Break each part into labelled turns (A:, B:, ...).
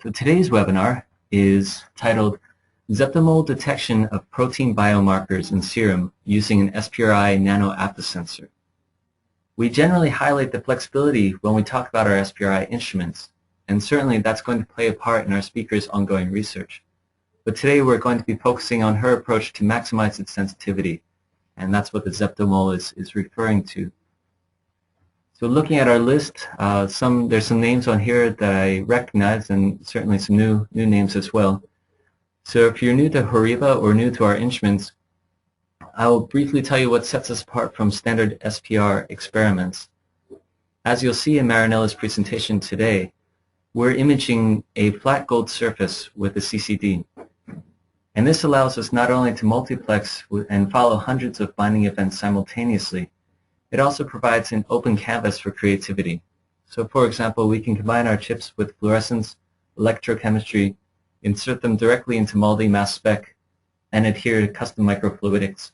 A: So today's webinar is titled Zeptomole Detection of Protein Biomarkers in Serum using an SPRI Nano-Aptasensor. We generally highlight the flexibility when we talk about our SPRI instruments, and certainly that's going to play a part in our speaker's ongoing research. But today we're going to be focusing on her approach to maximize its sensitivity, and that's what the Zeptomole is referring to. So looking at our list, there's some names on here that I recognize, and certainly some new names as well. So if you're new to HORIBA or new to our instruments, I will briefly tell you what sets us apart from standard SPR experiments. As you'll see in Marinella's presentation today, we're imaging a flat gold surface with a CCD. And this allows us not only to multiplex and follow hundreds of binding events simultaneously, it also provides an open canvas for creativity. So for example, we can combine our chips with fluorescence, electrochemistry, insert them directly into MALDI mass spec, and adhere to custom microfluidics.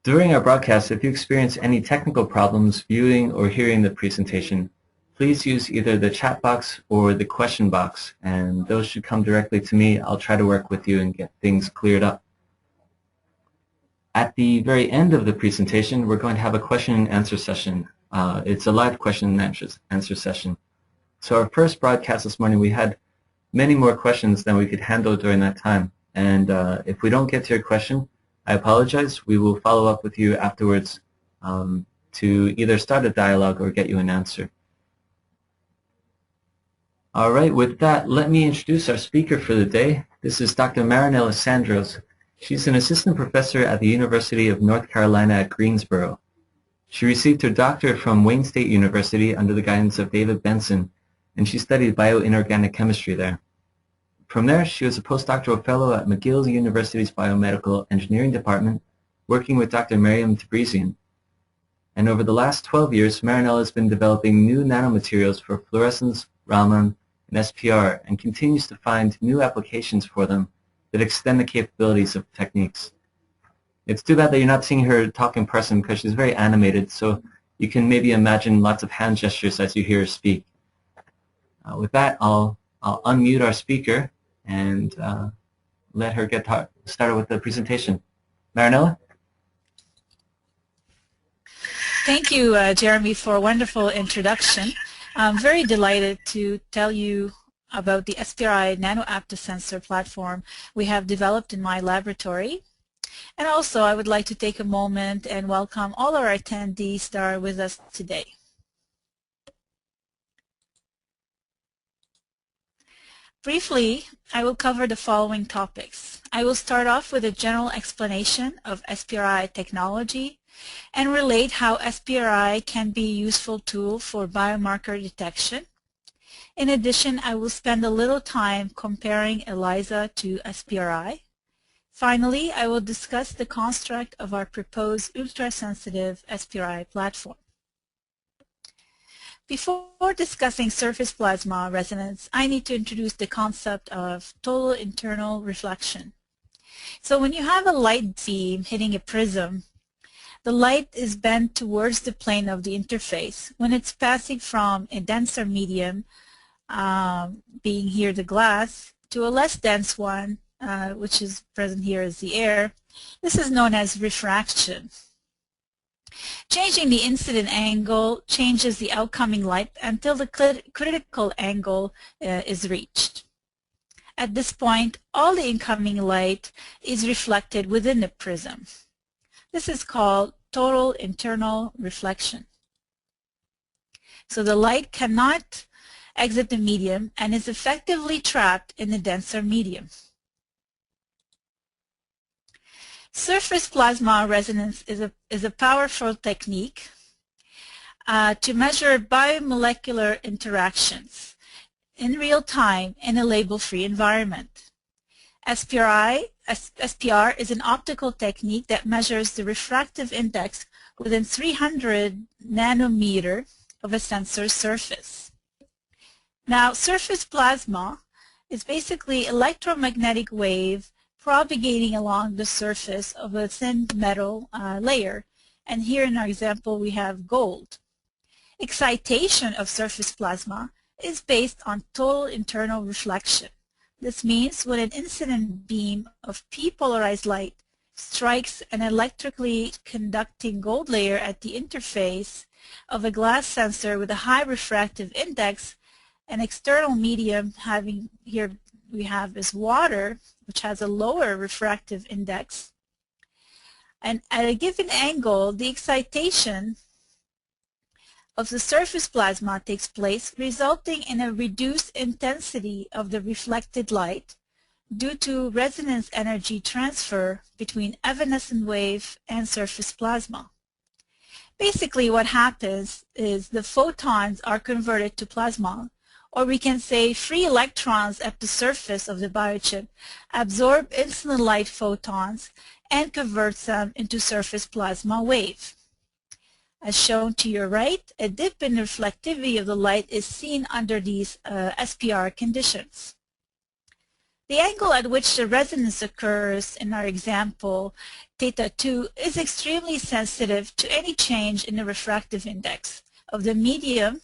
A: During our broadcast, if you experience any technical problems viewing or hearing the presentation, please use either the chat box or the question box, and those should come directly to me. I'll try to work with you and get things cleared up. At the very end of the presentation, we're going to have a question and answer session. It's a live question and answer session. So our first broadcast this morning, we had many more questions than we could handle during that time. And if we don't get to your question, I apologize. We will follow up with you afterwards to either start a dialogue or get you an answer. All right, with that, let me introduce our speaker for the day. This is Dr. Marinella Sandros. She's an assistant professor at the University of North Carolina at Greensboro. She received her doctorate from Wayne State University under the guidance of David Benson, and she studied bioinorganic chemistry there. From there, she was a postdoctoral fellow at McGill University's Biomedical Engineering Department, working with Dr. Miriam Tabrizian. And over the last 12 years, Marinella has been developing new nanomaterials for fluorescence, Raman, and SPR, and continues to find new applications for them that extend the capabilities of techniques. It's too bad that you're not seeing her talk in person because she's very animated, so you can maybe imagine lots of hand gestures as you hear her speak. With that, I'll unmute our speaker and let her get started with the presentation. Marinella?
B: Thank you, Jeremy, for a wonderful introduction. I'm very delighted to tell you about the SPRI Nano-Aptasensor platform we have developed in my laboratory. And also, I would like to take a moment and welcome all our attendees that are with us today. Briefly, I will cover the following topics. I will start off with a general explanation of SPRI technology and relate how SPRI can be a useful tool for biomarker detection. In addition, I will spend a little time comparing ELISA to SPRI. Finally, I will discuss the construct of our proposed ultra-sensitive SPRI platform. Before discussing surface plasma resonance, I need to introduce the concept of total internal reflection. So when you have a light beam hitting a prism, the light is bent towards the plane of the interface. When it's passing from a denser medium, being here the glass, to a less dense one, which is present here as the air, this is known as refraction. Changing the incident angle changes the outcoming light until the critical angle is reached. At this point, all the incoming light is reflected within the prism. This is called total internal reflection. So the light cannot exit the medium and is effectively trapped in the denser medium. Surface plasma resonance is a powerful technique to measure biomolecular interactions in real time in a label-free environment. SPR is an optical technique that measures the refractive index within 300 nanometer of a sensor surface. Now, surface plasma is basically electromagnetic wave propagating along the surface of a thin metal layer. And here in our example, we have gold. Excitation of surface plasma is based on total internal reflection. This means when an incident beam of p-polarized light strikes an electrically conducting gold layer at the interface of a glass sensor with a high refractive index, an external medium having here we have is water, which has a lower refractive index, and at a given angle the excitation of the surface plasma takes place, resulting in a reduced intensity of the reflected light due to resonance energy transfer between evanescent wave and surface plasma. Basically what happens is the photons are converted to plasma, or we can say free electrons at the surface of the biochip absorb incident light photons and converts them into surface plasma wave. As shown to your right, a dip in the reflectivity of the light is seen under these SPR conditions. The angle at which the resonance occurs in our example, theta 2, is extremely sensitive to any change in the refractive index of the medium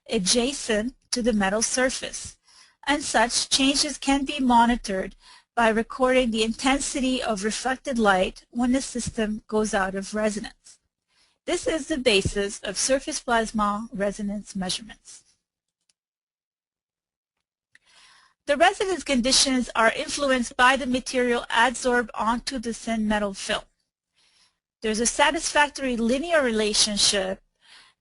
B: adjacent to the metal surface, and such changes can be monitored by recording the intensity of reflected light when the system goes out of resonance. This is the basis of surface plasma resonance measurements. The resonance conditions are influenced by the material adsorbed onto the thin metal film. There's a satisfactory linear relationship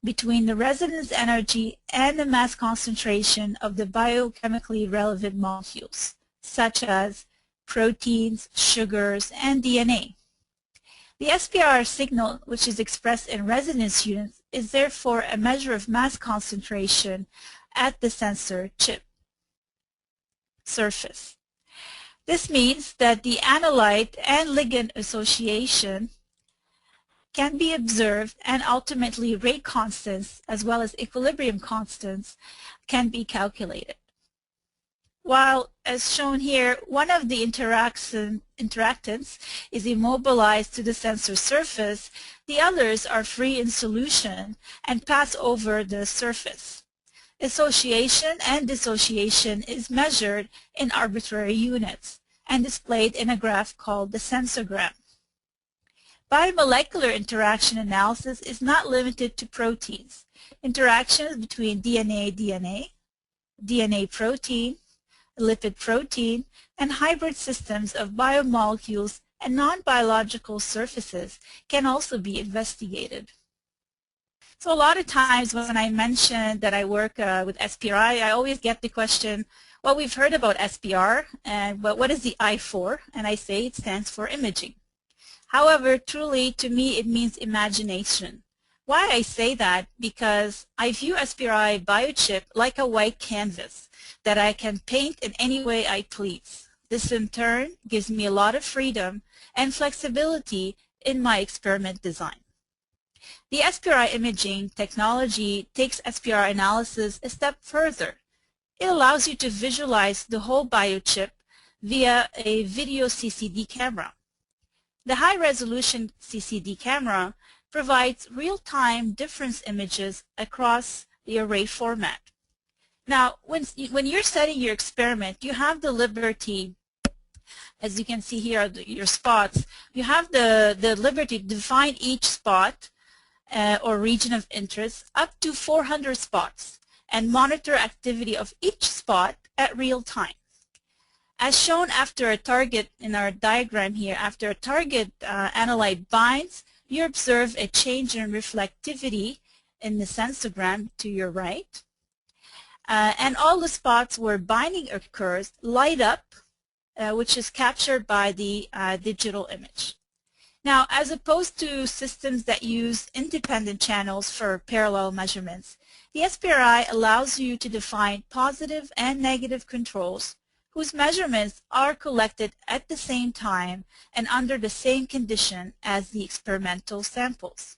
B: between the resonance energy and the mass concentration of the biochemically relevant molecules, such as proteins, sugars, and DNA. The SPR signal, which is expressed in resonance units, is therefore a measure of mass concentration at the sensor chip surface. This means that the analyte and ligand association can be observed, and ultimately rate constants as well as equilibrium constants can be calculated. While, as shown here, one of the interactants is immobilized to the sensor surface, the others are free in solution and pass over the surface. Association and dissociation is measured in arbitrary units and displayed in a graph called the Sensorgram. Biomolecular interaction analysis is not limited to proteins. Interactions between DNA-DNA, DNA-protein, lipid-protein, and hybrid systems of biomolecules and non-biological surfaces can also be investigated. So a lot of times when I mention that I work with SPRI, I always get the question, well, we've heard about SPR, but what is the I for? And I say it stands for imaging. However, truly, to me, it means imagination. Why I say that? Because I view SPRI biochip like a white canvas that I can paint in any way I please. This, in turn, gives me a lot of freedom and flexibility in my experiment design. The SPRI imaging technology takes SPR analysis a step further. It allows you to visualize the whole biochip via a video CCD camera. The high-resolution CCD camera provides real-time difference images across the array format. Now, when you're setting your experiment, you have the liberty, as you can see here are your spots, you have the liberty to define each spot or region of interest up to 400 spots and monitor activity of each spot at real time. As shown after a target in our diagram here, after a target analyte binds, you observe a change in reflectivity in the sensorgram to your right. And all the spots where binding occurs light up, which is captured by the digital image. Now, as opposed to systems that use independent channels for parallel measurements, the SPRI allows you to define positive and negative controls whose measurements are collected at the same time and under the same condition as the experimental samples.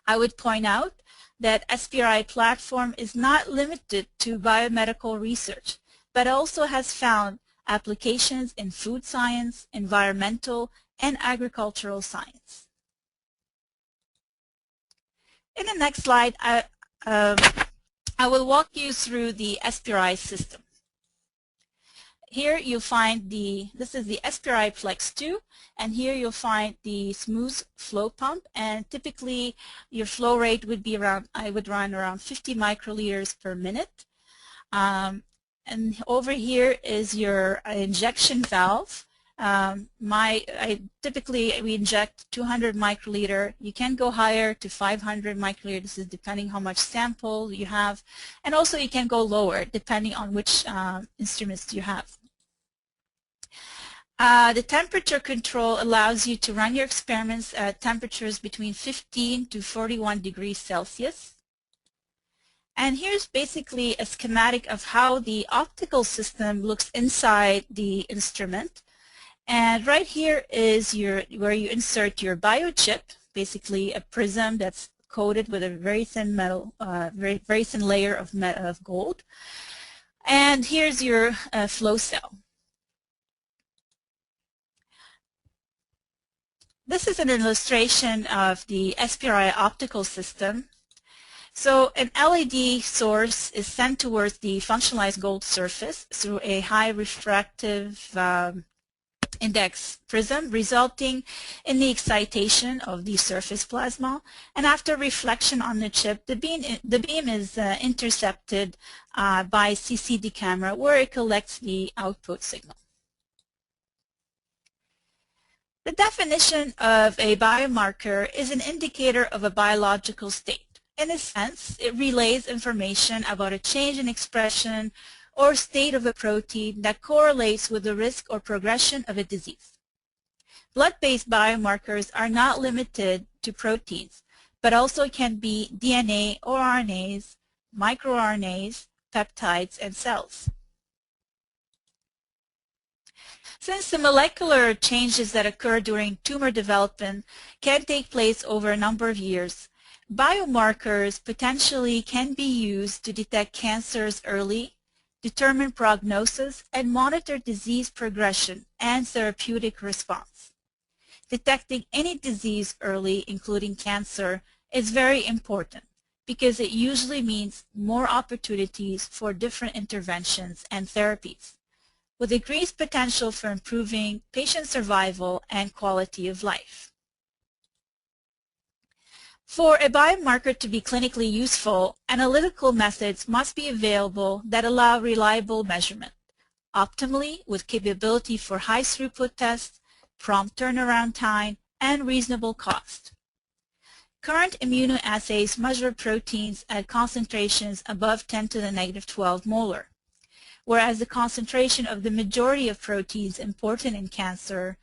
B: I would point out that SPRI platform is not limited to biomedical research, but also has found applications in food science, environmental, and agricultural science. In the next slide, I will walk you through the SPRI system. Here you'll find this is the SPRI Plex 2, and here you'll find the smooth flow pump, and typically your flow rate would be around, I would run around 50 microliters per minute. And over here is your injection valve. Typically we inject 200 microliter. You can go higher to 500 microliter. This is depending how much sample you have, and also you can go lower depending on which instruments you have. The temperature control allows you to run your experiments at temperatures between 15 to 41 degrees Celsius. And here's basically a schematic of how the optical system looks inside the instrument. And right here is where you insert your biochip, basically a prism that's coated with a very thin metal, very thin layer of gold. And here's your flow cell. This is an illustration of the SPRI Optical system. So an LED source is sent towards the functionalized gold surface through a high refractive index prism, resulting in the excitation of the surface plasma. And after reflection on the chip, the beam is intercepted by CCD camera, where it collects the output signal. The definition of a biomarker is an indicator of a biological state. In a sense, it relays information about a change in expression or state of a protein that correlates with the risk or progression of a disease. Blood-based biomarkers are not limited to proteins, but also can be DNA or RNAs, microRNAs, peptides, and cells. Since the molecular changes that occur during tumor development can take place over a number of years, biomarkers potentially can be used to detect cancers early, determine prognosis, and monitor disease progression and therapeutic response. Detecting any disease early, including cancer, is very important because it usually means more opportunities for different interventions and therapies, with increased potential for improving patient survival and quality of life. For a biomarker to be clinically useful, analytical methods must be available that allow reliable measurement, optimally with capability for high throughput tests, prompt turnaround time, and reasonable cost. Current immunoassays measure proteins at concentrations above 10 to the negative 12 molar, whereas the concentration of the majority of proteins important in cancer,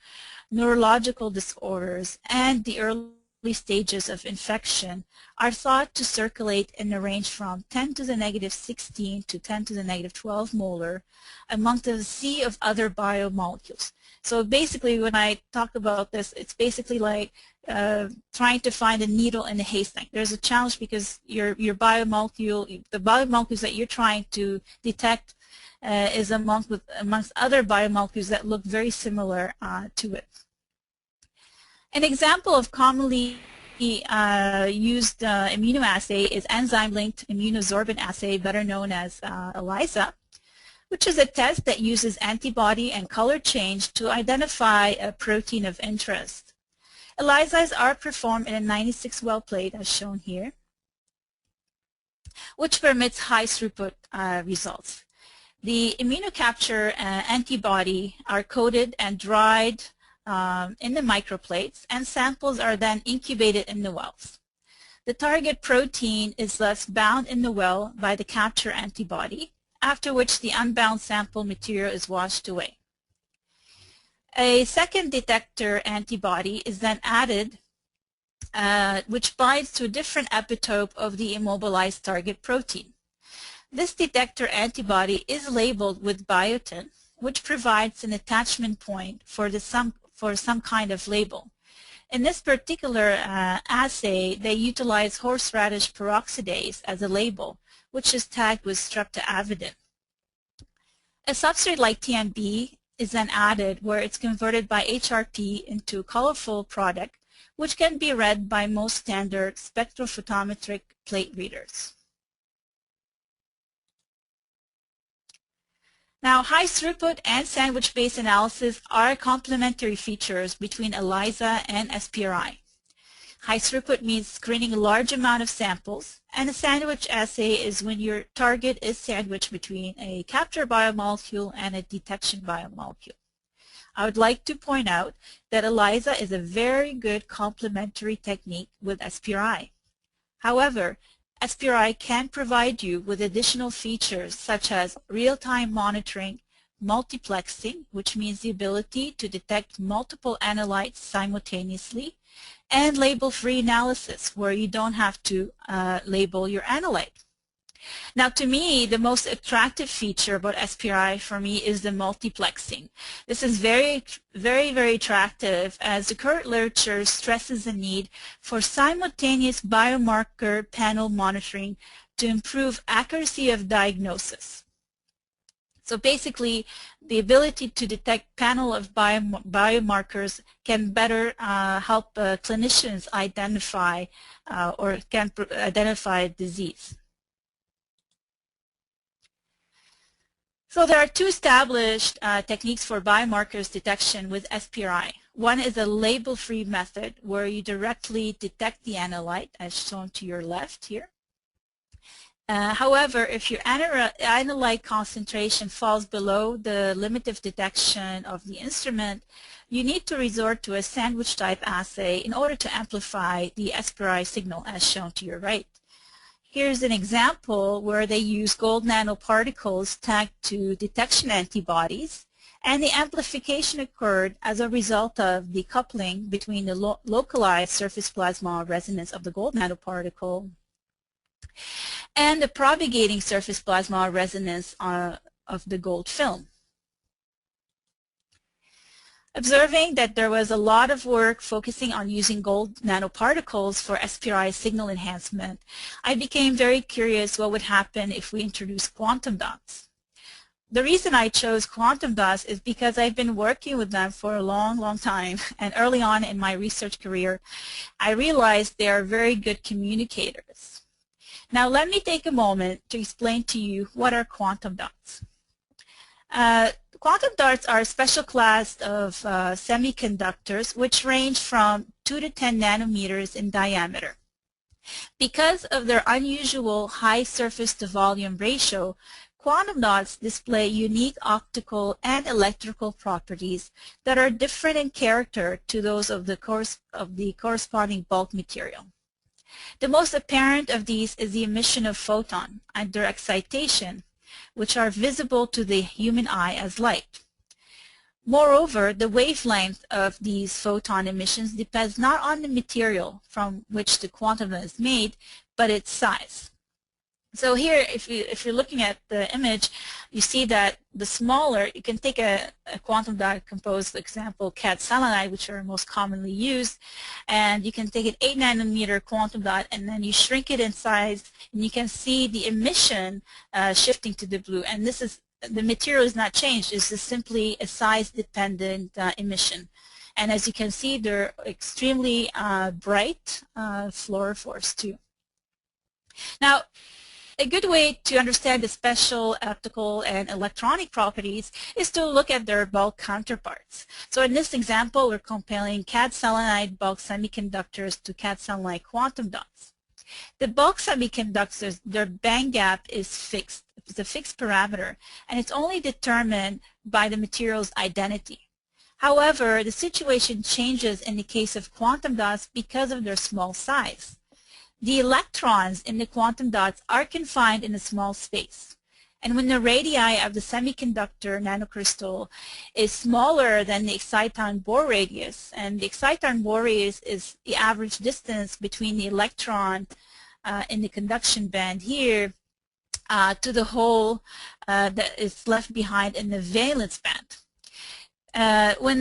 B: neurological disorders, and the early stages of infection are thought to circulate in a range from 10 to the negative 16 to 10 to the negative 12 molar among the sea of other biomolecules. So basically when I talk about this, it's basically like trying to find a needle in a haystack. There's a challenge because your biomolecule, the biomolecules that you're trying to detect is amongst other biomolecules that look very similar to it. An example of commonly used immunoassay is enzyme-linked Immunosorbent assay, better known as ELISA, which is a test that uses antibody and color change to identify a protein of interest. ELISAs are performed in a 96-well plate, as shown here, which permits high throughput results. The immunocapture antibody are coated and dried in the microplates, and samples are then incubated in the wells. The target protein is thus bound in the well by the capture antibody, after which the unbound sample material is washed away. A second detector antibody is then added, which binds to a different epitope of the immobilized target protein. This detector antibody is labeled with biotin, which provides an attachment point for some kind of label. In this particular assay, they utilize horseradish peroxidase as a label, which is tagged with streptavidin. A substrate like TMB is then added, where it's converted by HRT into a colorful product, which can be read by most standard spectrophotometric plate readers. Now, high throughput and sandwich-based analysis are complementary features between ELISA and SPRI. High throughput means screening a large amount of samples, and a sandwich assay is when your target is sandwiched between a capture biomolecule and a detection biomolecule. I would like to point out that ELISA is a very good complementary technique with SPRI. However, SPRI can provide you with additional features such as real-time monitoring, multiplexing, which means the ability to detect multiple analytes simultaneously, and label-free analysis, where you don't have to label your analyte. Now, to me, the most attractive feature about SPRI for me is the multiplexing. This is very, very attractive, as the current literature stresses the need for simultaneous biomarker panel monitoring to improve accuracy of diagnosis. So basically, the ability to detect panel of biomarkers can better help clinicians identify or can identify disease. So there are two established techniques for biomarkers detection with SPRI. One is a label-free method where you directly detect the analyte, as shown to your left here. However, if your analyte concentration falls below the limit of detection of the instrument, you need to resort to a sandwich-type assay in order to amplify the SPRI signal, as shown to your right. Here's an example where they use gold nanoparticles tagged to detection antibodies, and the amplification occurred as a result of the coupling between the localized surface plasma resonance of the gold nanoparticle and the propagating surface plasma resonance of the gold film. Observing that there was a lot of work focusing on using gold nanoparticles for SPRI signal enhancement, I became very curious what would happen if we introduced quantum dots. The reason I chose quantum dots is because I've been working with them for a long time, and early on in my research career, I realized they are very good communicators. Now let me take a moment to explain to you what are quantum dots. Quantum dots are a special class of semiconductors which range from 2 to 10 nanometers in diameter. Because of their unusual high surface-to-volume ratio, quantum dots display unique optical and electrical properties that are different in character to those of the corresponding bulk material. The most apparent of these is the emission of photon under excitation, which are visible to the human eye as light. Moreover, the wavelength of these photon emissions depends not on the material from which the quantum dot is made, but its size. So here, if you're looking at the image, you see that the smaller, you can take a quantum dot composed, for example, cadselenide, which are most commonly used, and you can take an 8 nanometer quantum dot and then you shrink it in size, and you can see the emission shifting to the blue. And this is, the material is not changed, it's just simply a size-dependent emission. And as you can see, they're extremely bright fluorophores too. Now, a good way to understand the special optical and electronic properties is to look at their bulk counterparts. So in this example, we're comparing cadselenide bulk semiconductors to cadselenide quantum dots. The bulk semiconductors, their band gap is fixed. It's a fixed parameter, and it's only determined by the material's identity. However, the situation changes in the case of quantum dots because of their small size. The electrons in the quantum dots are confined in a small space. And when the radii of the semiconductor nanocrystal is smaller than the exciton Bohr radius, and the exciton Bohr radius is the average distance between the electron in the conduction band here to the hole that is left behind in the valence band. When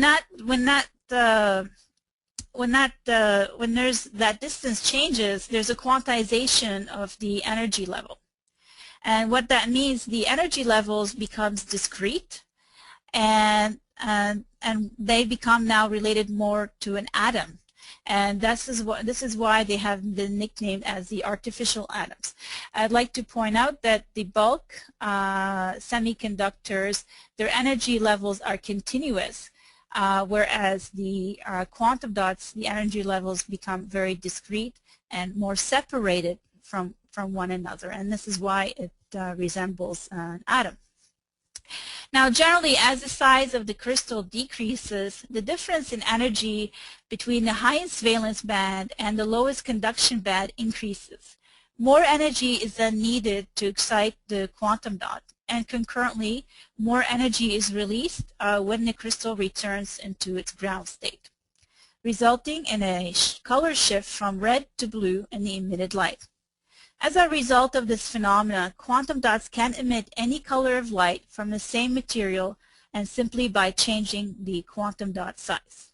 B: there's that distance changes, there's a quantization of the energy level. And what that means, the energy levels becomes discrete, and they become now related more to an atom. and this is why they have been nicknamed as the artificial atoms. I'd like to point out that the bulk semiconductors, their energy levels are continuous, whereas the quantum dots, the energy levels become very discrete and more separated from one another, and this is why it resembles an atom. Now, generally, as the size of the crystal decreases, the difference in energy between the highest valence band and the lowest conduction band increases. More energy is then needed to excite the quantum dot, and concurrently, more energy is released when the crystal returns into its ground state, resulting in a color shift from red to blue in the emitted light. As a result of this phenomena, quantum dots can emit any color of light from the same material and simply by changing the quantum dot size.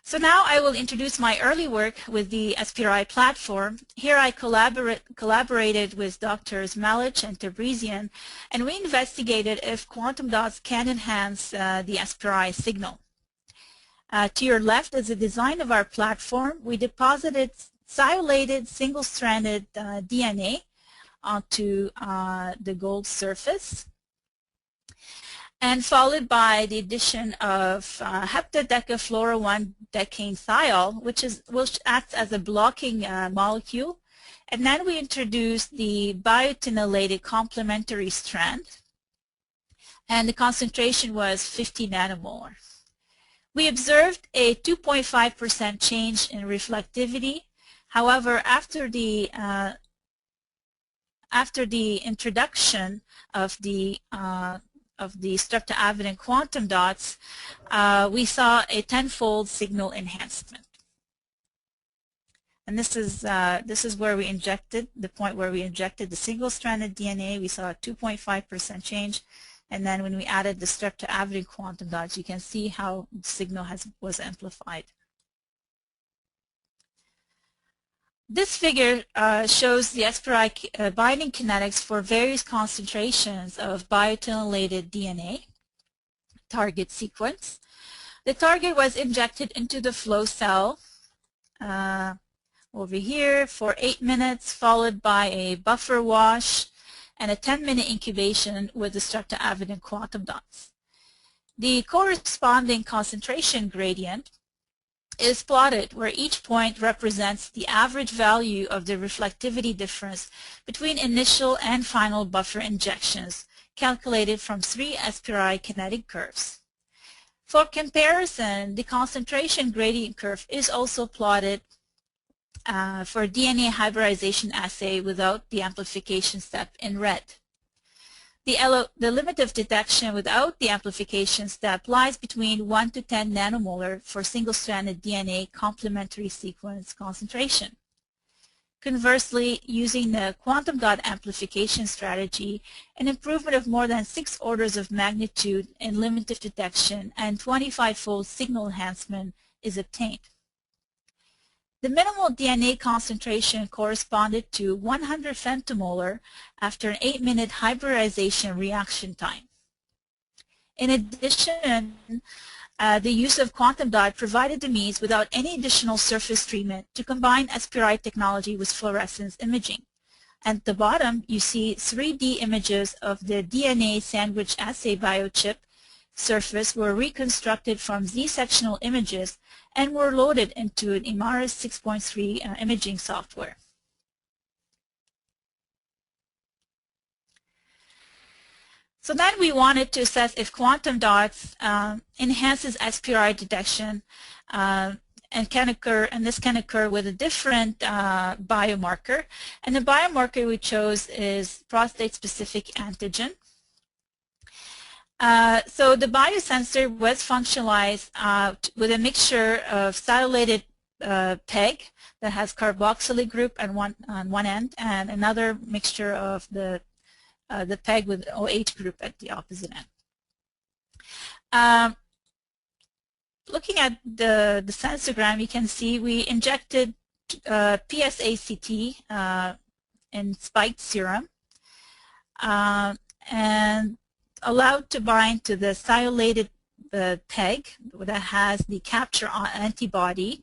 B: So now I will introduce my early work with the SPRI platform. Here I collaborated with Drs. Malich and Tabrizian, and we investigated if quantum dots can enhance the SPRI signal. To your left is the design of our platform. We deposited sialated single-stranded DNA onto the gold surface, and followed by the addition of heptadecafluoro-1-decane-thiol, which acts as a blocking molecule. And then we introduced the biotinylated complementary strand, and the concentration was 50 nanomolar. We observed a 2.5% change in reflectivity. However, after the introduction of the streptoavidin quantum dots, we saw a tenfold signal enhancement. And this is where we injected, the point where we injected the single-stranded DNA. We saw a 2.5% change. And then when we added the streptoavidin quantum dots, you can see how the signal was amplified. This figure shows the SPRI binding kinetics for various concentrations of biotinylated DNA target sequence. The target was injected into the flow cell over here for 8 minutes, followed by a buffer wash and a 10-minute incubation with the streptoavidin quantum dots. The corresponding concentration gradient is plotted where each point represents the average value of the reflectivity difference between initial and final buffer injections, calculated from 3 SPRI kinetic curves. For comparison, the concentration gradient curve is also plotted for DNA hybridization assay without the amplification step in red. The limit of detection without the amplification step lies between 1 to 10 nanomolar for single-stranded DNA complementary sequence concentration. Conversely, using the quantum dot amplification strategy, an improvement of more than 6 orders of magnitude in limit of detection and 25-fold signal enhancement is obtained. The minimal DNA concentration corresponded to 100 femtomolar after an 8-minute hybridization reaction time. In addition, the use of quantum dot provided the means without any additional surface treatment to combine SPRI technology with fluorescence imaging. At the bottom, you see 3D images of the DNA sandwich assay biochip surface were reconstructed from Z-sectional images and were loaded into an Imaris 6.3 imaging software. So then we wanted to assess if quantum dots enhances SPRI detection and this can occur with a different biomarker. And the biomarker we chose is prostate-specific antigen. So the biosensor was functionalized with a mixture of sialated PEG that has carboxylic group on one end, and another mixture of the PEG with OH group at the opposite end. Looking at the sensorgram, you can see we injected PSACT in spiked serum and allowed to bind to the sialated peg that has the capture antibody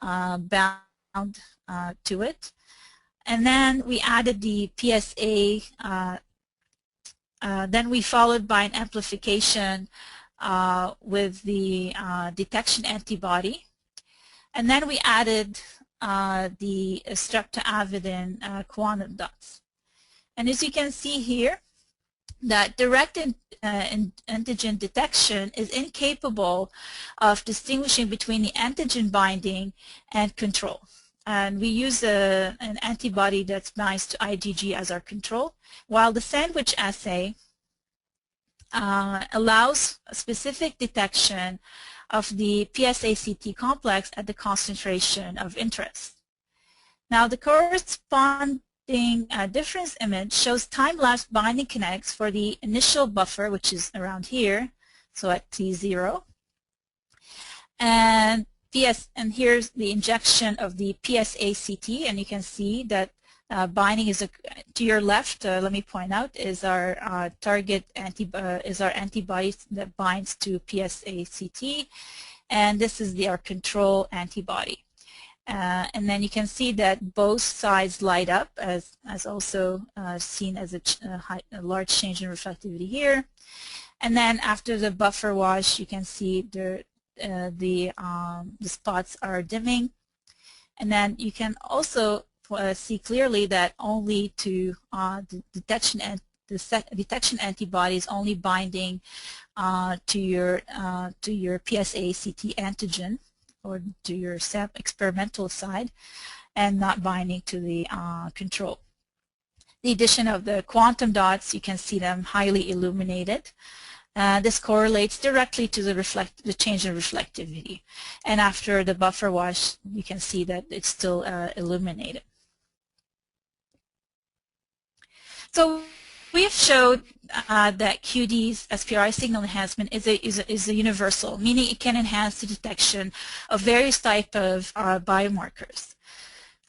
B: bound to it. And then we added the PSA, then we followed by an amplification with the detection antibody. And then we added the streptoavidin quantum dots. And as you can see here, that direct antigen detection is incapable of distinguishing between the antigen binding and control. And we use an antibody that binds to IgG as our control, while the sandwich assay allows a specific detection of the PSA-CT complex at the concentration of interest. Now the corresponding difference image shows time-lapse binding kinetics for the initial buffer, which is around here, so at T0. And here's the injection of the PSA-CT, and you can see that binding is to your left. Let me point out is our target antibody that binds to PSA-CT, and this is our control antibody. And then you can see that both sides light up, as also seen as a large change in reflectivity here. And then after the buffer wash, you can see the spots are dimming. And then you can also see clearly that only to the detection antibody is only binding to your PSA-CT antigen, or to your experimental side, and not binding to the control. The addition of the quantum dots, you can see them highly illuminated. This correlates directly to the change in reflectivity. And after the buffer wash, you can see that it's still illuminated. So we've showed that QD's SPRI signal enhancement is a universal, meaning it can enhance the detection of various types of biomarkers.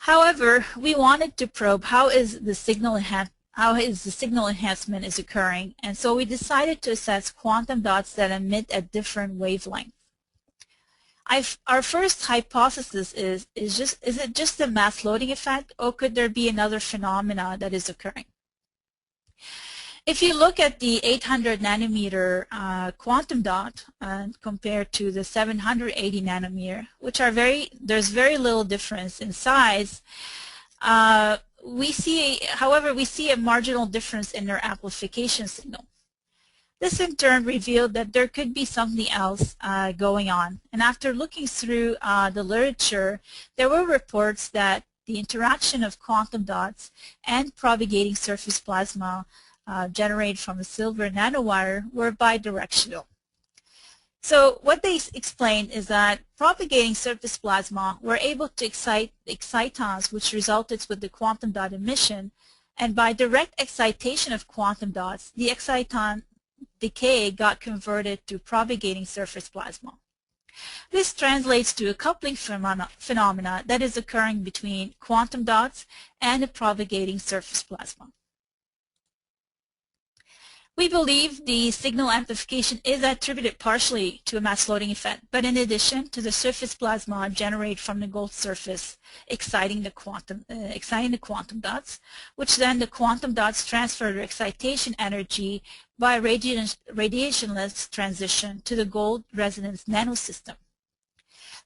B: However, we wanted to probe how is the signal enhancement is occurring, and so we decided to assess quantum dots that emit at different wavelengths. Our first hypothesis is it just a mass loading effect, or could there be another phenomena that is occurring? If you look at the 800 nanometer quantum dot compared to the 780 nanometer, which are there's very little difference in size, however, we see a marginal difference in their amplification signal. This in turn revealed that there could be something else going on. And after looking through the literature, there were reports that the interaction of quantum dots and propagating surface plasma generated from a silver nanowire were bidirectional. So what they explained is that propagating surface plasma were able to excite excitons, which resulted with the quantum dot emission, and by direct excitation of quantum dots, the exciton decay got converted to propagating surface plasma. This translates to a coupling phenomena that is occurring between quantum dots and the propagating surface plasma. We believe the signal amplification is attributed partially to a mass loading effect, but in addition to the surface plasma generated from the gold surface exciting the quantum dots, which then the quantum dots transfer their excitation energy by radiationless transition to the gold resonance nanosystem.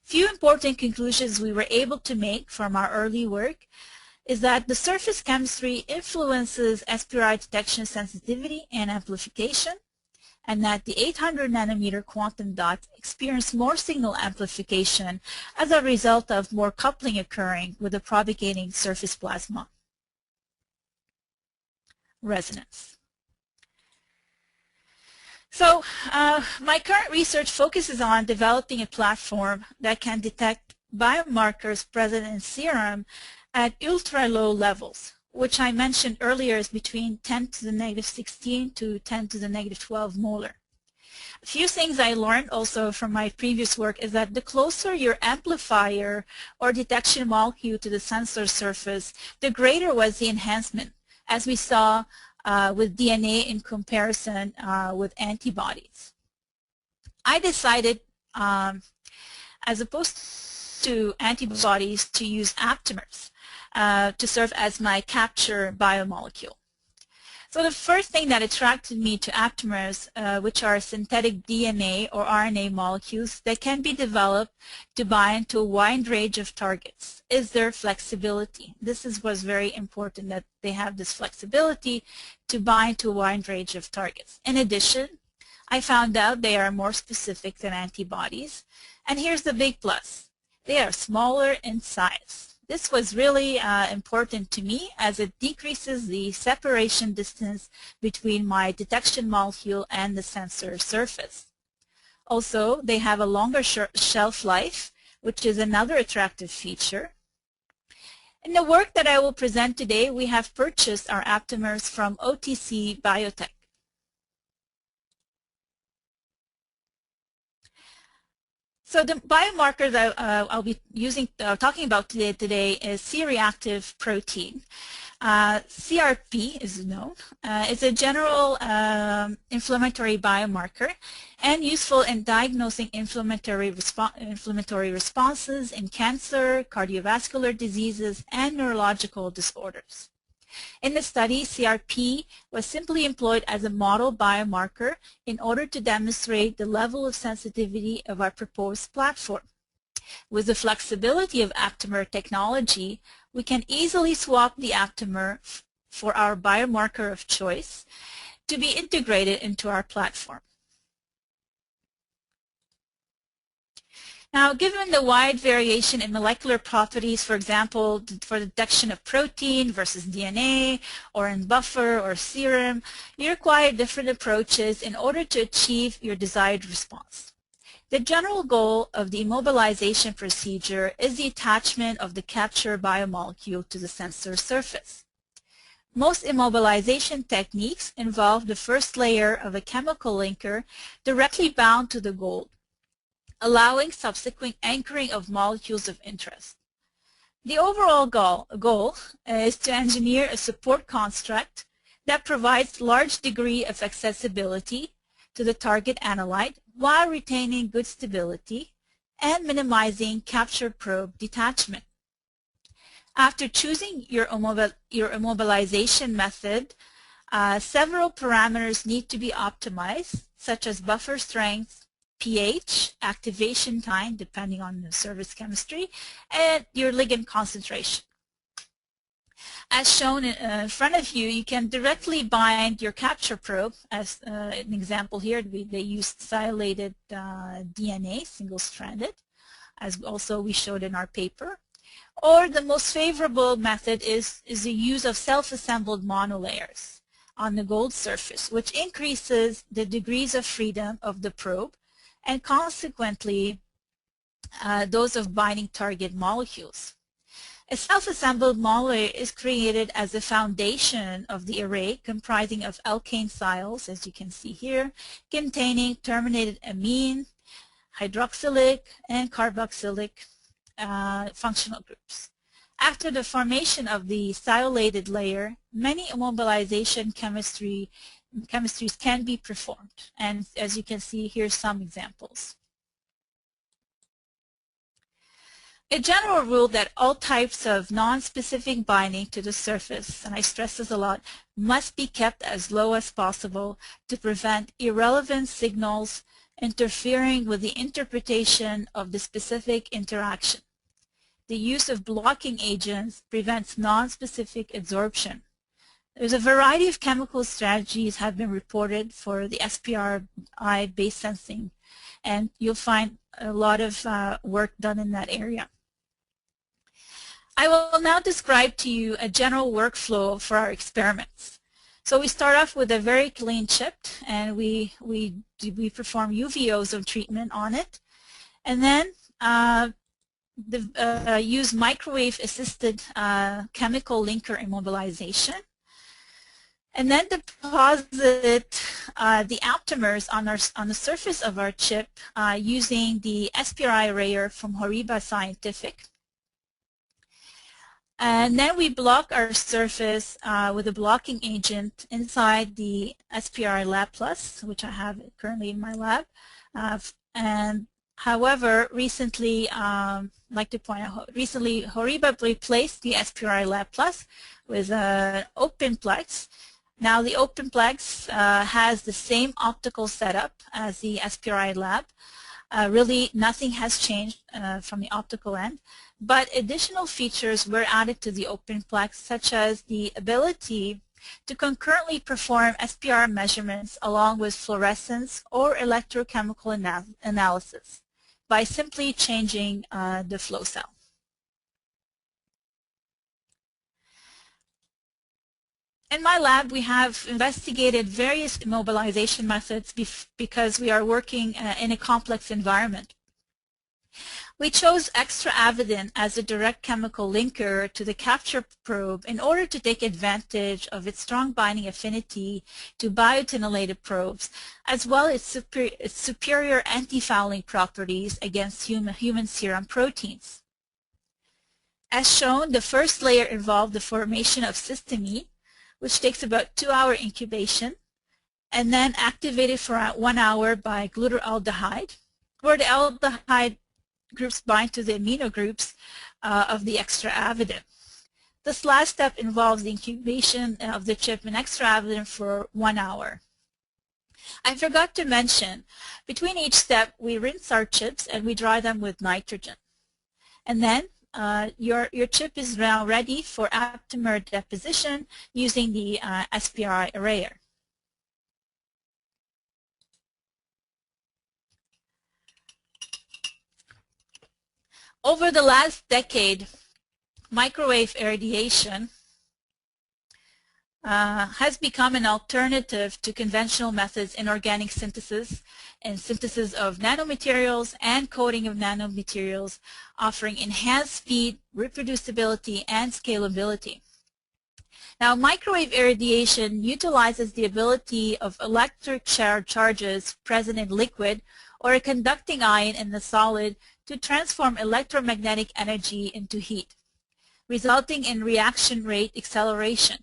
B: Few important conclusions we were able to make from our early work is that the surface chemistry influences SPRI detection sensitivity and amplification, and that the 800 nanometer quantum dots experience more signal amplification as a result of more coupling occurring with the propagating surface plasma resonance. So my current research focuses on developing a platform that can detect biomarkers present in serum at ultra-low levels, which I mentioned earlier is between 10 to the negative 16 to 10 to the negative 12 molar. A few things I learned also from my previous work is that the closer your amplifier or detection molecule to the sensor surface, the greater was the enhancement, as we saw with DNA in comparison with antibodies. I decided, as opposed to antibodies, to use aptamers to serve as my capture biomolecule. So the first thing that attracted me to aptamers, which are synthetic DNA or RNA molecules that can be developed to bind to a wide range of targets, is their flexibility. This was very important, that they have this flexibility to bind to a wide range of targets. In addition, I found out they are more specific than antibodies. And here's the big plus. They are smaller in size. This was really important to me, as it decreases the separation distance between my detection molecule and the sensor surface. Also, they have a longer shelf life, which is another attractive feature. In the work that I will present today, we have purchased our aptamers from OTC Biotech. So the biomarker that I'll be talking about today is C-reactive protein. CRP is known. It's a general inflammatory biomarker and useful in diagnosing inflammatory responses in cancer, cardiovascular diseases, and neurological disorders. In the study, CRP was simply employed as a model biomarker in order to demonstrate the level of sensitivity of our proposed platform. With the flexibility of aptamer technology, we can easily swap the aptamer for our biomarker of choice to be integrated into our platform. Now, given the wide variation in molecular properties, for example, for the detection of protein versus DNA, or in buffer or serum, you require different approaches in order to achieve your desired response. The general goal of the immobilization procedure is the attachment of the capture biomolecule to the sensor surface. Most immobilization techniques involve the first layer of a chemical linker directly bound to the gold, allowing subsequent anchoring of molecules of interest. The overall goal is to engineer a support construct that provides large degree of accessibility to the target analyte while retaining good stability and minimizing capture probe detachment. After choosing your immobilization method, several parameters need to be optimized, such as buffer strength, pH, activation time, depending on the surface chemistry, and your ligand concentration. As shown in front of you, you can directly bind your capture probe. As an example here, they used sialylated DNA, single-stranded, as also we showed in our paper. Or the most favorable method is the use of self-assembled monolayers on the gold surface, which increases the degrees of freedom of the probe and consequently those of binding target molecules. A self-assembled monolayer is created as a foundation of the array comprising of alkane sials, as you can see here, containing terminated amine, hydroxylic, and carboxylic functional groups. After the formation of the sialylated layer, many immobilization chemistries can be performed, and as you can see, here's some examples. A general rule that all types of non-specific binding to the surface, and I stress this a lot, must be kept as low as possible to prevent irrelevant signals interfering with the interpretation of the specific interaction. The use of blocking agents prevents non-specific adsorption. There's a variety of chemical strategies have been reported for the SPRI-based sensing, and you'll find a lot of work done in that area. I will now describe to you a general workflow for our experiments. So we start off with a very clean chip, and we perform UV ozone treatment on it, and then use microwave-assisted chemical linker immobilization, and then deposit the aptamers on the surface of our chip using the SPRI arrayer from HORIBA Scientific. And then we block our surface with a blocking agent inside the SPRI Lab Plus, which I have currently in my lab, And however, recently, like to point out, recently HORIBA replaced the SPRI Lab Plus with an OpenPlex. Now the OpenPlex has the same optical setup as the SPRI Lab. Really, nothing has changed from the optical end, but additional features were added to the OpenPlex, such as the ability to concurrently perform SPR measurements along with fluorescence or electrochemical analysis by simply changing the flow cell. In my lab, we have investigated various immobilization methods because we are working in a complex environment. We chose extra-avidin as a direct chemical linker to the capture probe in order to take advantage of its strong binding affinity to biotinylated probes, as well as its superior anti-fouling properties against human serum proteins. As shown, the first layer involved the formation of cysteamine, which takes about 2-hour incubation, and then activated for 1 hour by glutaraldehyde, where the aldehyde groups bind to the amino groups of the extra-avidin. This last step involves the incubation of the chip in extra-avidin for 1 hour. I forgot to mention, between each step, we rinse our chips and we dry them with nitrogen. And then your chip is now ready for aptamer deposition using the SPRI arrayer. Over the last decade, microwave irradiation has become an alternative to conventional methods in organic synthesis and synthesis of nanomaterials and coating of nanomaterials, offering enhanced speed, reproducibility, and scalability. Now, microwave irradiation utilizes the ability of electric charges present in liquid or a conducting ion in the solid to transform electromagnetic energy into heat, resulting in reaction rate acceleration.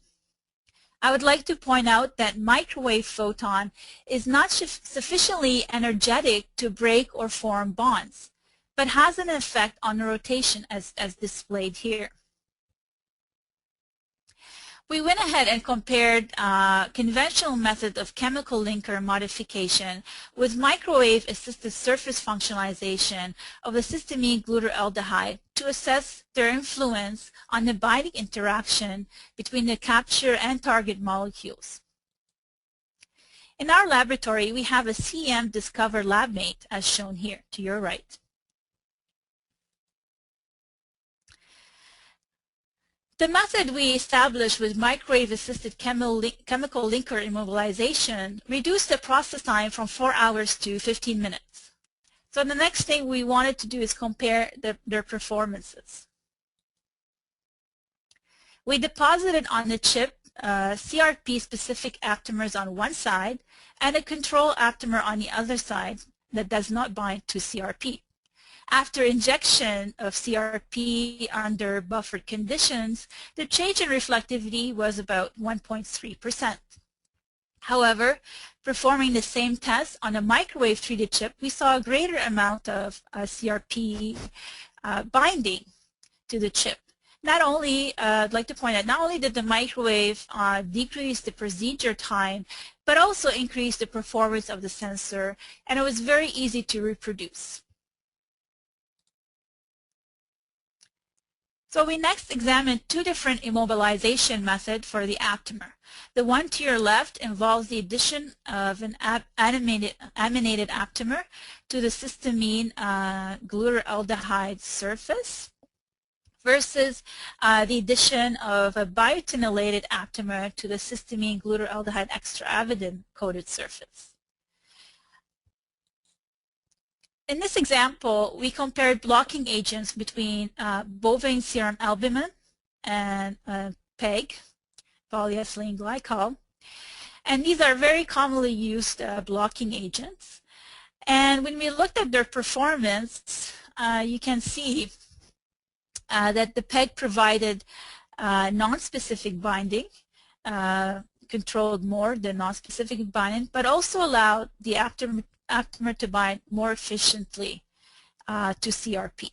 B: I would like to point out that microwave photon is not sufficiently energetic to break or form bonds, but has an effect on rotation as displayed here. We went ahead and compared conventional method of chemical linker modification with microwave-assisted surface functionalization of the cysteamine glutaraldehyde to assess their influence on the binding interaction between the capture and target molecules. In our laboratory, we have a CM Discover LabMate as shown here to your right. The method we established with microwave-assisted chemical linker immobilization reduced the process time from 4 hours to 15 minutes. So the next thing we wanted to do is compare their performances. We deposited on the chip CRP-specific aptamers on one side and a control aptamer on the other side that does not bind to CRP. After injection of CRP under buffered conditions, the change in reflectivity was about 1.3%. However, performing the same test on a microwave treated chip, we saw a greater amount of CRP binding to the chip. Not only, I'd like to point out, not only did the microwave decrease the procedure time, but also increase the performance of the sensor, and it was very easy to reproduce. So we next examined two different immobilization methods for the aptamer. The one to your left involves the addition of an Aminated Aptamer to the cysteamine glutaraldehyde surface versus the addition of a biotinylated aptamer to the cysteamine glutaraldehyde extra-avidin coated surface. In this example, we compared blocking agents between bovine serum albumin and PEG, polyethylene glycol. And these are very commonly used blocking agents. And when we looked at their performance, you can see that the PEG provided non-specific binding, controlled more than non-specific binding, but also allowed the aptamer aptamer to bind more efficiently to CRP.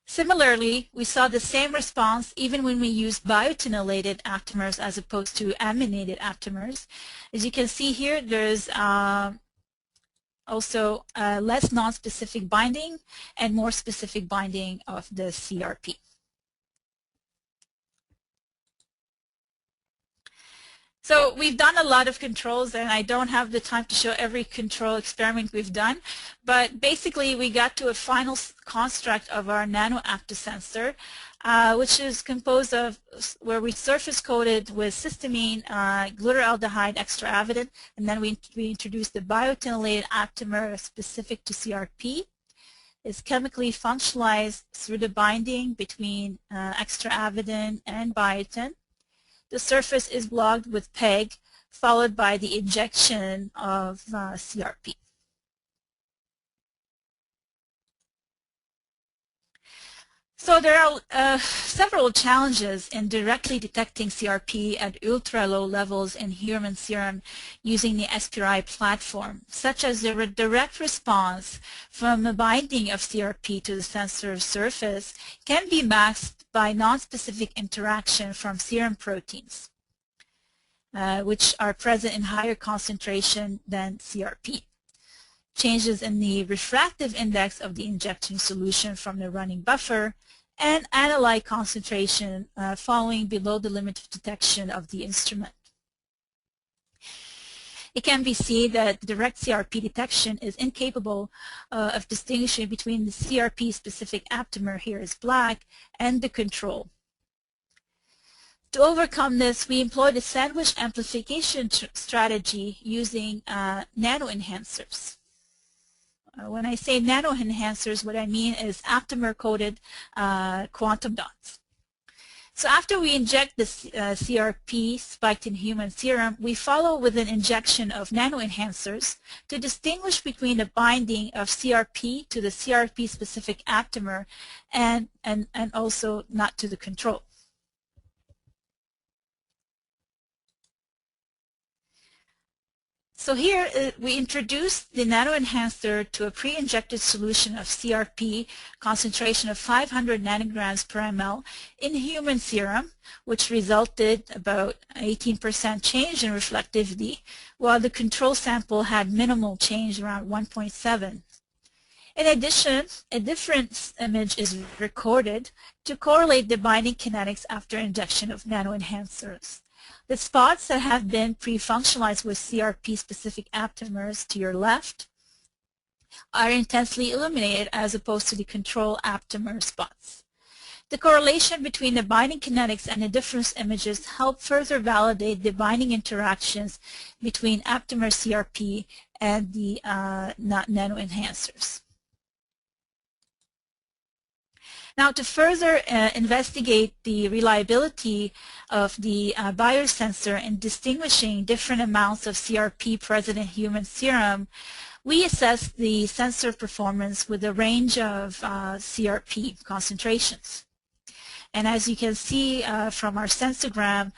B: Similarly, we saw the same response even when we used biotinylated aptamers as opposed to aminated aptamers. As you can see here, there's also less non-specific binding and more specific binding of the CRP. So we've done a lot of controls, and I don't have the time to show every control experiment we've done, but basically we got to a final construct of our nano-aptasensor, which is composed of where we surface coated with cysteamine, glutaraldehyde, extra-avidin, and then we introduced the biotinylated aptamer specific to CRP. It's chemically functionalized through the binding between extra-avidin and biotin. The surface is blocked with PEG, followed by the injection of CRP. So there are several challenges in directly detecting CRP at ultra-low levels in human serum using the SPRI platform, such as the direct response from the binding of CRP to the sensor surface can be masked by non-specific interaction from serum proteins, which are present in higher concentration than CRP. Changes in the refractive index of the injection solution from the running buffer, and analyte concentration falling below the limit of detection of the instrument. It can be seen that direct CRP detection is incapable of distinguishing between the CRP-specific aptamer, here is black, and the control. To overcome this, we employed a sandwich amplification strategy using nano-enhancers. When I say nano-enhancers, what I mean is aptamer-coated quantum dots. So after we inject the CRP spiked in human serum, we follow with an injection of nano-enhancers to distinguish between the binding of CRP to the CRP-specific aptamer and also not to the control. So here we introduced the nano-enhancer to a pre-injected solution of CRP concentration of 500 nanograms per ml in human serum, which resulted about 18% change in reflectivity, while the control sample had minimal change, around 1.7. In addition, a difference image is recorded to correlate the binding kinetics after injection of nano-enhancers. The spots that have been pre-functionalized with CRP-specific aptamers to your left are intensely illuminated as opposed to the control aptamer spots. The correlation between the binding kinetics and the difference images help further validate the binding interactions between aptamer CRP and the nano-enhancers. Now, to further investigate the reliability of the biosensor in distinguishing different amounts of CRP present in human serum, we assessed the sensor performance with a range of CRP concentrations. And as you can see from our sensorgram,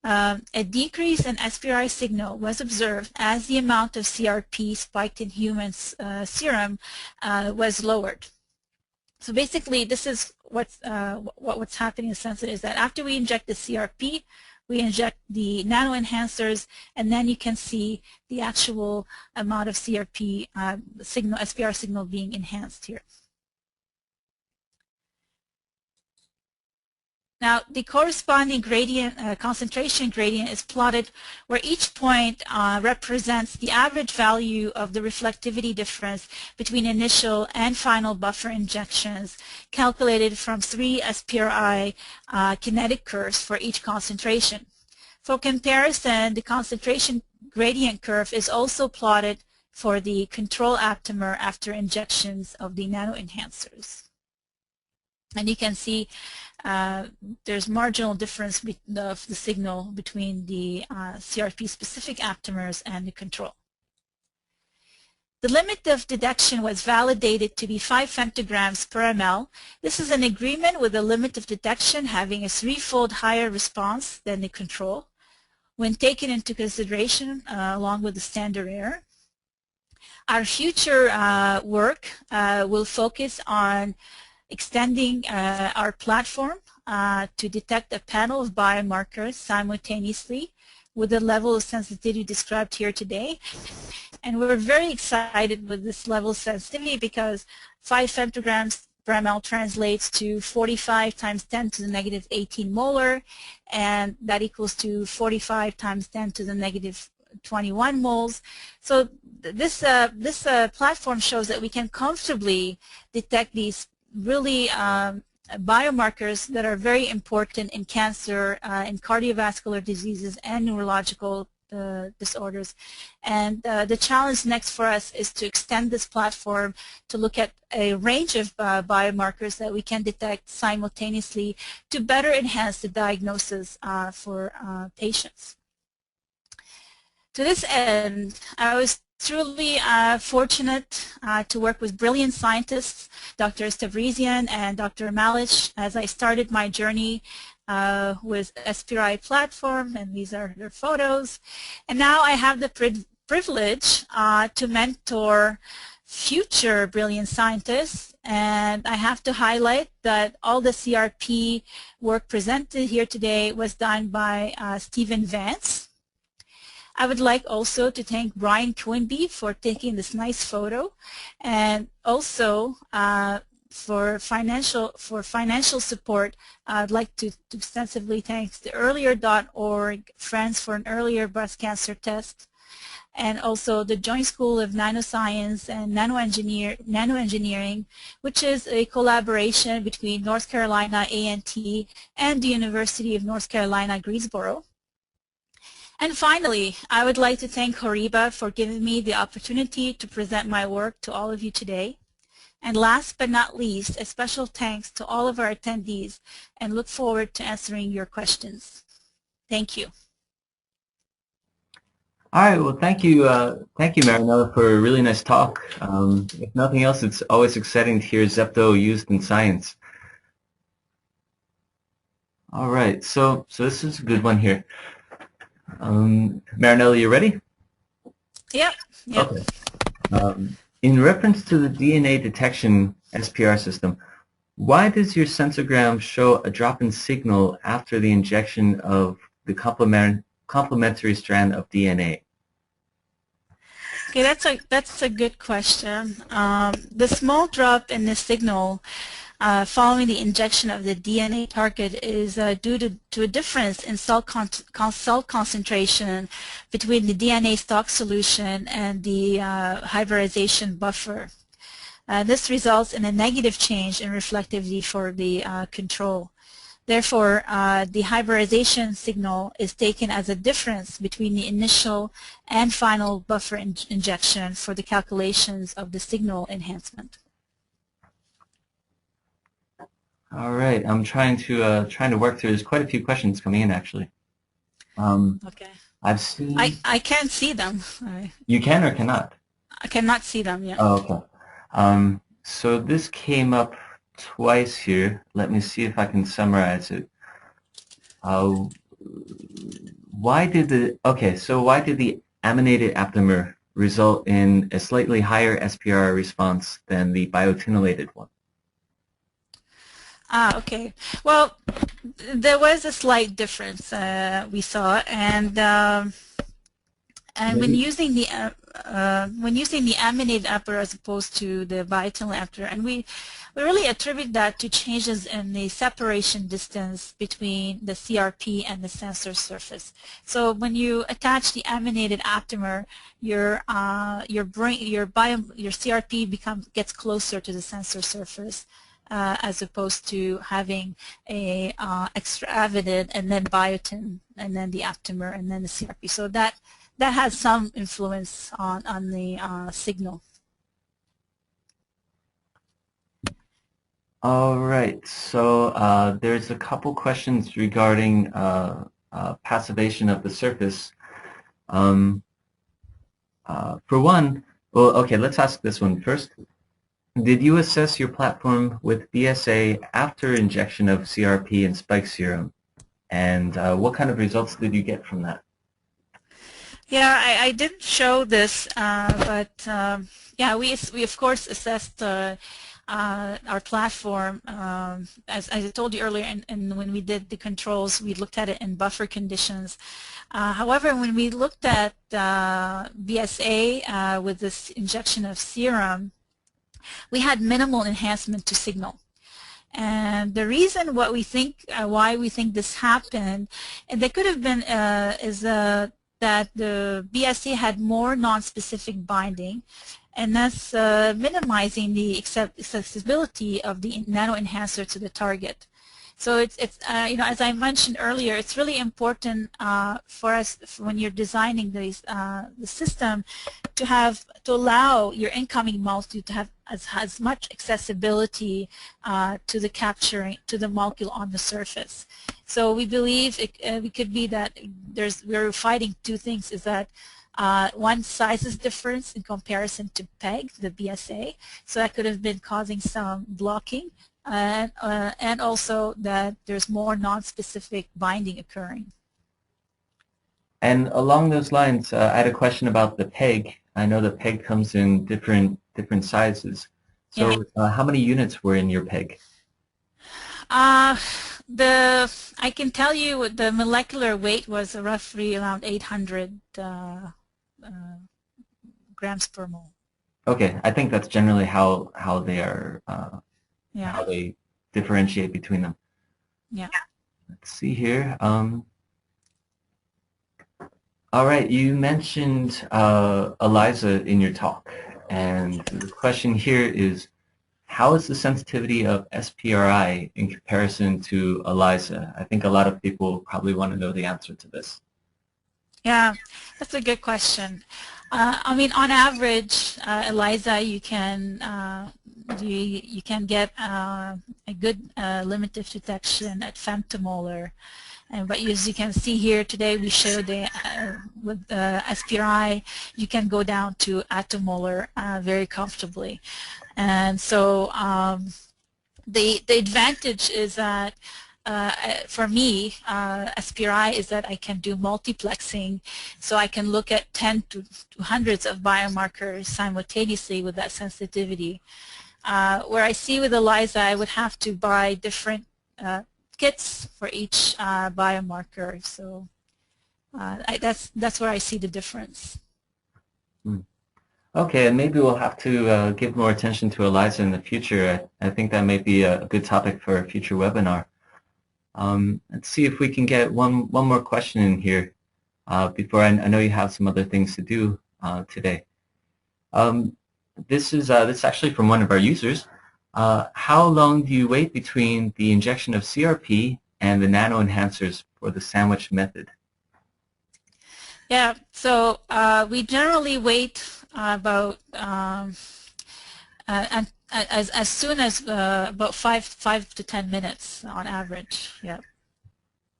B: a decrease in SPRI signal was observed as the amount of CRP spiked in human serum was lowered. So basically, this is what's happening in the sensor is that after we inject the CRP, we inject the nano-enhancers, and then you can see the actual amount of CRP signal, SPR signal being enhanced here. Now, the corresponding gradient, concentration gradient is plotted where each point represents the average value of the reflectivity difference between initial and final buffer injections calculated from 3 SPRI kinetic curves for each concentration. For comparison, the concentration gradient curve is also plotted for the control aptamer after injections of the nano-enhancers. And you can see there's marginal difference of the signal between the CRP-specific aptamers and the control. The limit of detection was validated to be 5 femtograms per ml. This is an agreement with the limit of detection having a 3-fold higher response than the control. when taken into consideration along with the standard error. Our future work will focus on extending our platform to detect a panel of biomarkers simultaneously with the level of sensitivity described here today. And we're very excited with this level of sensitivity because 5 femtograms per ml translates to 45 times 10 to the negative 18 molar, and that equals to 45 times 10 to the negative 21 moles. So this platform shows that we can comfortably detect these really biomarkers that are very important in cancer, in cardiovascular diseases and neurological disorders. And the challenge next for us is to extend this platform to look at a range of biomarkers that we can detect simultaneously to better enhance the diagnosis for patients. To this end, I was truly fortunate to work with brilliant scientists, Dr. Stavrizian and Dr. Malish, as I started my journey with SPRI platform, and these are their photos. And now I have the privilege to mentor future brilliant scientists, and I have to highlight that all the CRP work presented here today was done by Stephen Vance. I would like also to thank Brian Quimby for taking this nice photo, and also for financial support. I'd like to extensively thank the earlier.org Friends for an Earlier Breast Cancer Test, and also the Joint School of Nanoscience and Nanoengineering, which is a collaboration between North Carolina A&T and the University of North Carolina, Greensboro. And finally, I would like to thank HORIBA for giving me the opportunity to present my work to all of you today. And last but not least, a special thanks to all of our attendees, and look forward to answering your questions. Thank you.
A: All right, well, thank you, Marinella, for a really nice talk. If nothing else, it's always exciting to hear Zepto used in science. All right, so this is a good one here. Marinella, you ready?
B: Yep.
A: Okay. In reference to the DNA detection SPR system, why does your Sensorgram show a drop in signal after the injection of the complementary strand of DNA?
B: Okay, that's a good question. The small drop in the signal following the injection of the DNA target is due to a difference in cell concentration between the DNA stock solution and the hybridization buffer. This results in a negative change in reflectivity for the control. Therefore, the hybridization signal is taken as a difference between the initial and final buffer injection for the calculations of the signal enhancement.
A: All right, I'm trying to work through. There's quite a few questions coming in, actually.
B: Okay.
A: I've seen.
B: I can't see them.
A: You can or cannot?
B: I cannot see them. Yeah.
A: Oh, okay. So this came up twice here. Let me see if I can summarize it. Why did the Aminated Aptamer result in a slightly higher SPR response than the biotinylated one?
B: Okay. Well, there was a slight difference we saw, and when using the Aminated Aptamer as opposed to the biotinylated Aptamer, and we really attribute that to changes in the separation distance between the CRP and the sensor surface. So when you attach the Aminated Aptamer, your CRP gets closer to the sensor surface, as opposed to having a extravated and then biotin and then the aptamer and then the CRP. So that has some influence on the signal.
A: All right. So there's a couple questions regarding passivation of the surface. For one, well, okay, let's ask this one first. Did you assess your platform with BSA after injection of CRP and spike serum? And what kind of results did you get from that?
B: Yeah, I didn't show this, but yeah, we of course assessed our platform. As I told you earlier, and when we did the controls, we looked at it in buffer conditions. However, when we looked at BSA with this injection of serum, we had minimal enhancement to signal. And the reason why we think this happened, and there could have been, is that the BSA had more non-specific binding, and thus minimizing the accessibility of the nano-enhancer to the target. So it's you know, as I mentioned earlier, it's really important for us when you're designing the system to allow your incoming molecule to have as much accessibility to the molecule on the surface. So we believe it could be that we're fighting two things: is that one, sizes difference in comparison to PEG, the BSA, so that could have been causing some blocking, and also that there's more non-specific binding occurring.
A: And along those lines, I had a question about the PEG. I know the PEG comes in different sizes. So
B: Yeah.
A: how many units were in your PEG?
B: I can tell you the molecular weight was roughly around 800 grams per mole.
A: Okay, I think that's generally how they are,
B: Yeah.
A: how they differentiate between them.
B: Yeah.
A: Let's see here. All right, you mentioned ELISA in your talk, and the question here is, how is the sensitivity of SPRI in comparison to ELISA? I think a lot of people probably want to know the answer to this.
B: Yeah, that's a good question. I mean, on average, ELISA, you can get a good limited detection at femtomolar. But as you can see here today, we showed with SPRI, you can go down to attomolar very comfortably. And so the advantage is that for me, SPRI is that I can do multiplexing, so I can look at 10 to hundreds of biomarkers simultaneously with that sensitivity. Where I see with ELISA, I would have to buy different kits for each biomarker, so that's where I see the difference.
A: Okay, and maybe we'll have to give more attention to ELISA in the future. I think that may be a good topic for a future webinar. Let's see if we can get one more question in here before I know you have some other things to do today. This is actually from one of our users. How long do you wait between the injection of CRP and the nano-enhancers for the sandwich method?
B: Yeah, so we generally wait about and as soon as about 5 to 10 minutes on average. Yeah.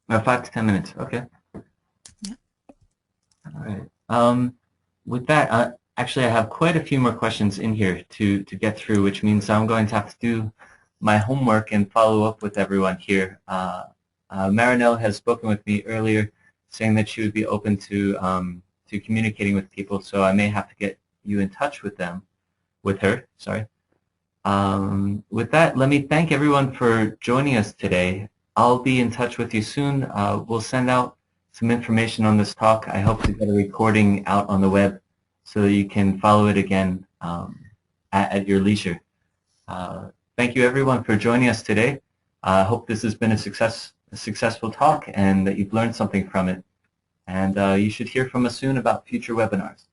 A: 5 to 10 minutes. Okay.
B: Yeah.
A: All right. With that, actually, I have quite a few more questions in here to get through, which means I'm going to have to do my homework and follow up with everyone here. Marinelle has spoken with me earlier, saying that she would be open to communicating with people, so I may have to get you in touch with her. Sorry. With that, let me thank everyone for joining us today. I'll be in touch with you soon. We'll send out some information on this talk. I hope to get a recording out on the web so you can follow it again at your leisure. Thank you everyone for joining us today. I hope this has been a successful talk and that you've learned something from it. And you should hear from us soon about future webinars.